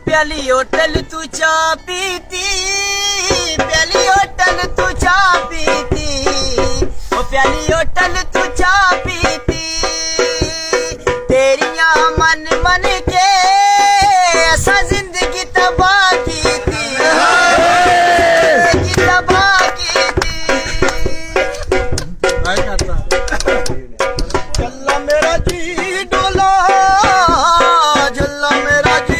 प्याली होटल तू चा पीती, प्याली होटल तू चा पीती, ओ प्याली होटल तू चा पीती, तेरिया मन मन के ऐसा जिंदगी तबाह की थी, जिंदगी तबाह की थी। चल्ला मेरा जी डोला, चल्ला मेरा जी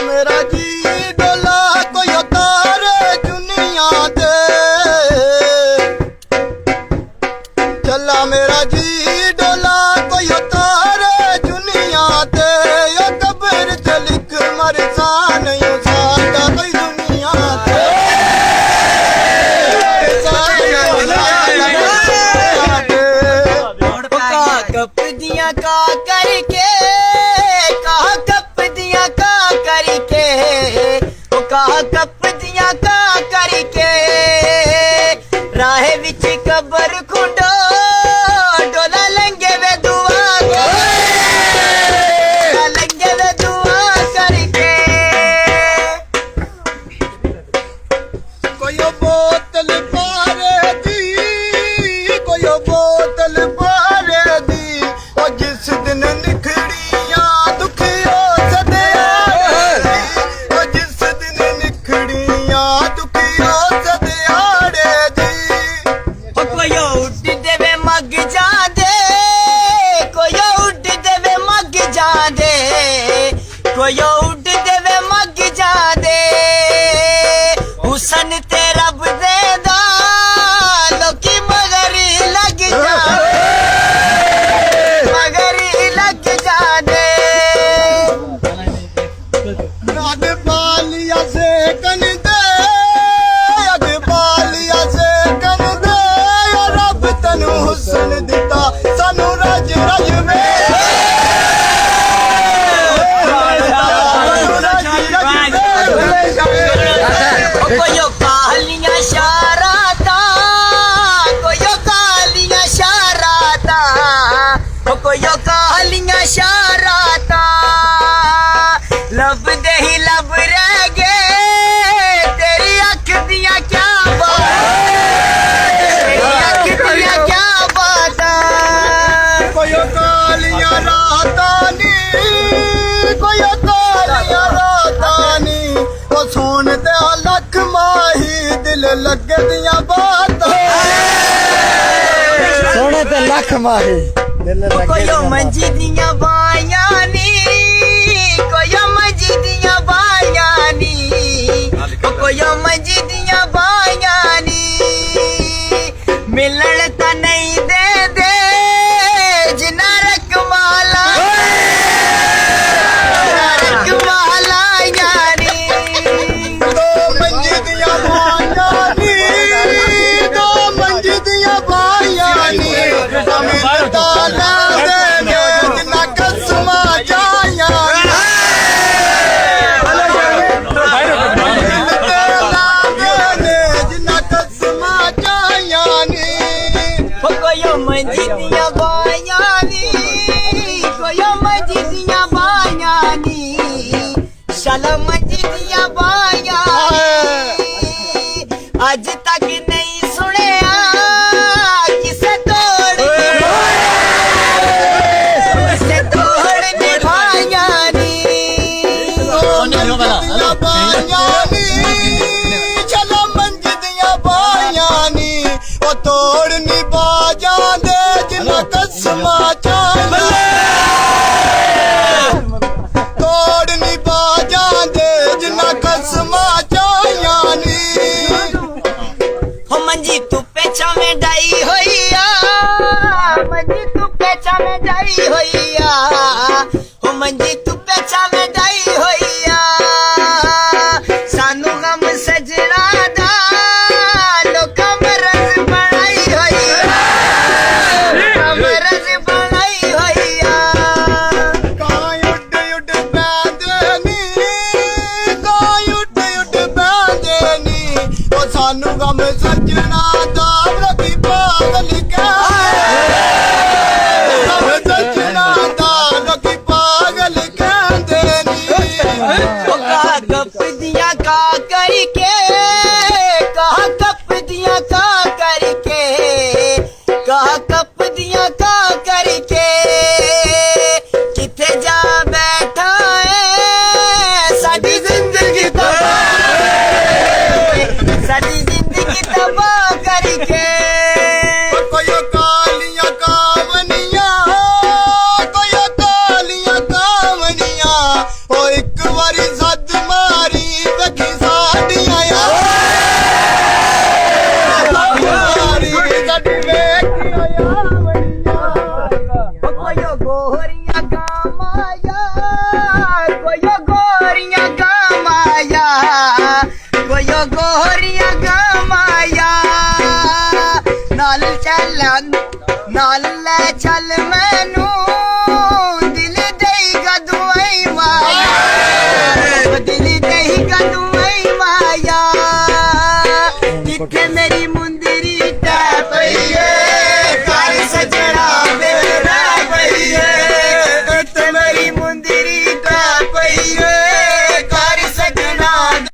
मेरा जी डोला कोई उतारे दुनिया दे, चला मेरा जी डोला कोई उतारे दुनिया दे, यो कब्र च लिख मर जा नहीं सादा कोई दुनिया दे, कप दिया का करके कहा कप दिया का करके राहे विच कबर खुंडो डोला लंगे वे दुआ लंगे वे दुआ करके कोई बोतल पारे दी, कोई बोतल पारे दी, और जिस दिन निखड़िया दुखियो सदे कोई उड़ देवे मग जा दे, हुसन ते रब दे दा लोकी मगरी लग जा, मगरी लग जा दे। अग बालिया से कन दे, अग बालिया से कन दे, रब तनु हुसन दिता सानू रज रज में कोई कालियां शराता, कोई कालियां शराता, कोई कालियां शराता, लब दे ही लब रह गए तेरी अख दियां क्या बात, तेरी अख दियां क्या बात। कोई कालियां राता नी, कोई कालियां राता नी, वो सोन ते लख माही दिल लगे दिया बात, सोने ते लख माही दिल लगे। कोई मंजी दिया बाया नी, कोई मंजी दिया बाया नी, कोई मंजी दिया बाया नी, मिलन ता नहीं दे दे जिना रकमाला, रकमाला यानी दो मंजी दिया बाया नी, दो मंजी दिया बाया नी, मिलता ना दे जिना ਮੰਜੀ ਤੂੰ